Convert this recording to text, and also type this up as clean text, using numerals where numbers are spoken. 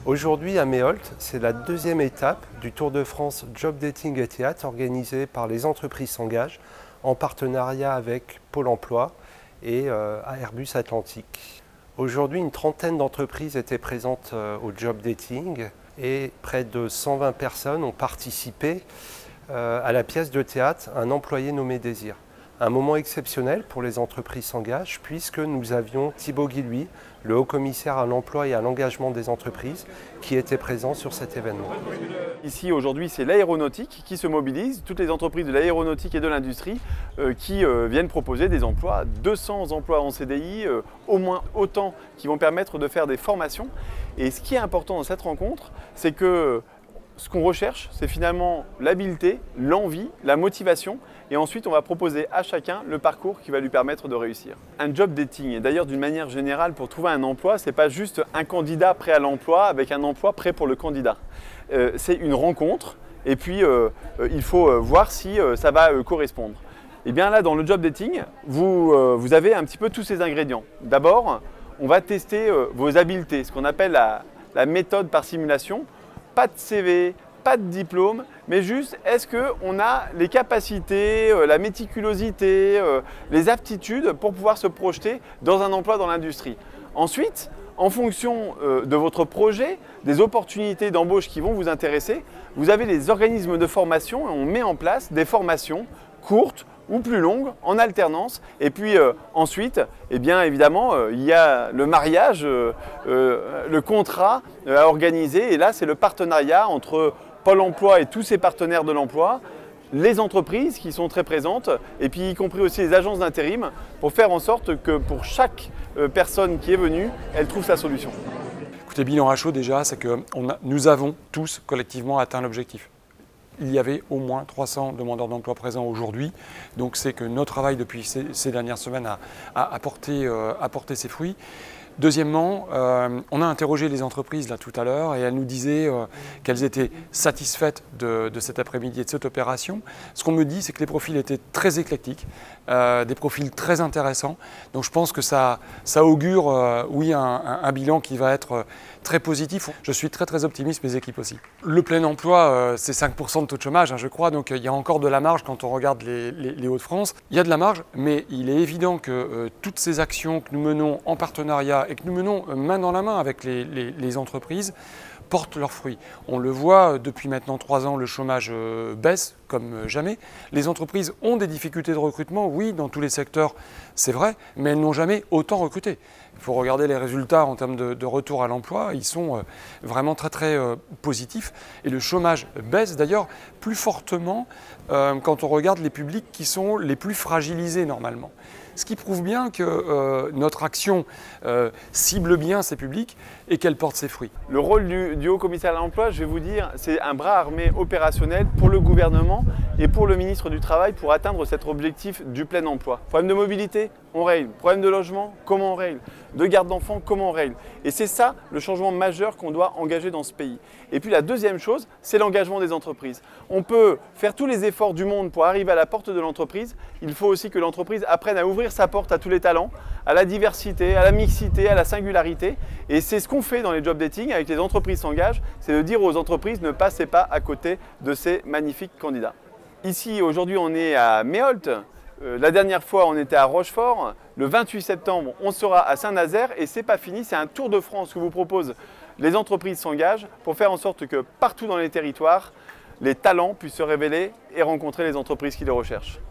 Aujourd'hui à Méholt, c'est la deuxième étape du Tour de France Job Dating et Théâtre organisé par les entreprises s'engagent en partenariat avec Pôle emploi et Airbus Atlantique. Aujourd'hui, une trentaine d'entreprises étaient présentes au Job Dating et près de 120 personnes ont participé à la pièce de théâtre Un employé nommé Désir. Un moment exceptionnel pour les entreprises s'engagent puisque nous avions Thibaut Guilhuy, le haut-commissaire à l'emploi et à l'engagement des entreprises, qui était présent sur cet événement. Ici aujourd'hui c'est l'aéronautique qui se mobilise, toutes les entreprises de l'aéronautique et de l'industrie qui viennent proposer des emplois, 200 emplois en CDI, au moins autant qui vont permettre de faire des formations. Et ce qui est important dans cette rencontre, c'est que ce qu'on recherche, c'est finalement l'habileté, l'envie, la motivation et ensuite on va proposer à chacun le parcours qui va lui permettre de réussir. Un job dating, et d'ailleurs d'une manière générale pour trouver un emploi, ce n'est pas juste un candidat prêt à l'emploi avec un emploi prêt pour le candidat. C'est une rencontre et puis il faut voir si ça va correspondre. Et bien là dans le job dating, vous avez un petit peu tous ces ingrédients. D'abord, on va tester vos habiletés, ce qu'on appelle la méthode par simulation. Pas de CV, pas de diplôme, mais juste est-ce qu'on a les capacités, la méticulosité, les aptitudes pour pouvoir se projeter dans un emploi dans l'industrie. Ensuite, en fonction de votre projet, des opportunités d'embauche qui vont vous intéresser, vous avez les organismes de formation et on met en place des formations courtes ou plus longues en alternance. Et puis ensuite, eh bien, évidemment, il y a le mariage, le contrat à organiser. Et là, c'est le partenariat entre Pôle emploi et tous ses partenaires de l'emploi, les entreprises qui sont très présentes, et puis y compris aussi les agences d'intérim, pour faire en sorte que pour chaque personne qui est venue, elle trouve sa solution. Écoutez, bilan à chaud déjà, c'est que nous avons tous collectivement atteint l'objectif. Il y avait au moins 300 demandeurs d'emploi présents aujourd'hui. Donc c'est que notre travail depuis ces dernières semaines a porté ses fruits. Deuxièmement, on a interrogé les entreprises là tout à l'heure et elles nous disaient qu'elles étaient satisfaites de cet après-midi et de cette opération. Ce qu'on me dit, c'est que les profils étaient très éclectiques, des profils très intéressants. Donc je pense que ça augure, oui, un bilan qui va être très positif. Je suis très optimiste, mes équipes aussi. Le plein emploi, c'est 5% de taux de chômage, hein, je crois, donc il y a encore de la marge quand on regarde les Hauts-de-France. Il y a de la marge, mais il est évident que toutes ces actions que nous menons en partenariat et que nous menons main dans la main avec les entreprises portent leurs fruits. On le voit depuis maintenant 3 ans, le chômage baisse comme jamais. Les entreprises ont des difficultés de recrutement, oui, dans tous les secteurs, c'est vrai, mais elles n'ont jamais autant recruté. Il faut regarder les résultats en termes de retour à l'emploi, ils sont vraiment très positifs. Et le chômage baisse d'ailleurs plus fortement quand on regarde les publics qui sont les plus fragilisés normalement. Ce qui prouve bien que notre action cible bien ces publics et qu'elle porte ses fruits. Le rôle du haut-commissaire à l'emploi, je vais vous dire, c'est un bras armé opérationnel pour le gouvernement et pour le ministre du Travail pour atteindre cet objectif du plein emploi. Problème de mobilité, on règle. Problème de logement, comment on règle? De garde d'enfants, comment on règle? Et c'est ça le changement majeur qu'on doit engager dans ce pays. Et puis la deuxième chose, c'est l'engagement des entreprises. On peut faire tous les efforts du monde pour arriver à la porte de l'entreprise. Il faut aussi que l'entreprise apprenne à ouvrir sa porte à tous les talents, à la diversité, à la mixité, à la singularité. Et c'est ce qu'on fait dans les job dating avec les entreprises s'engagent, c'est de dire aux entreprises ne passez pas à côté de ces magnifiques candidats. Ici, aujourd'hui, on est à Méholt. La dernière fois, on était à Rochefort. Le 28 septembre, on sera à Saint-Nazaire et c'est pas fini. C'est un tour de France que vous proposent les entreprises s'engagent pour faire en sorte que partout dans les territoires, les talents puissent se révéler et rencontrer les entreprises qui les recherchent.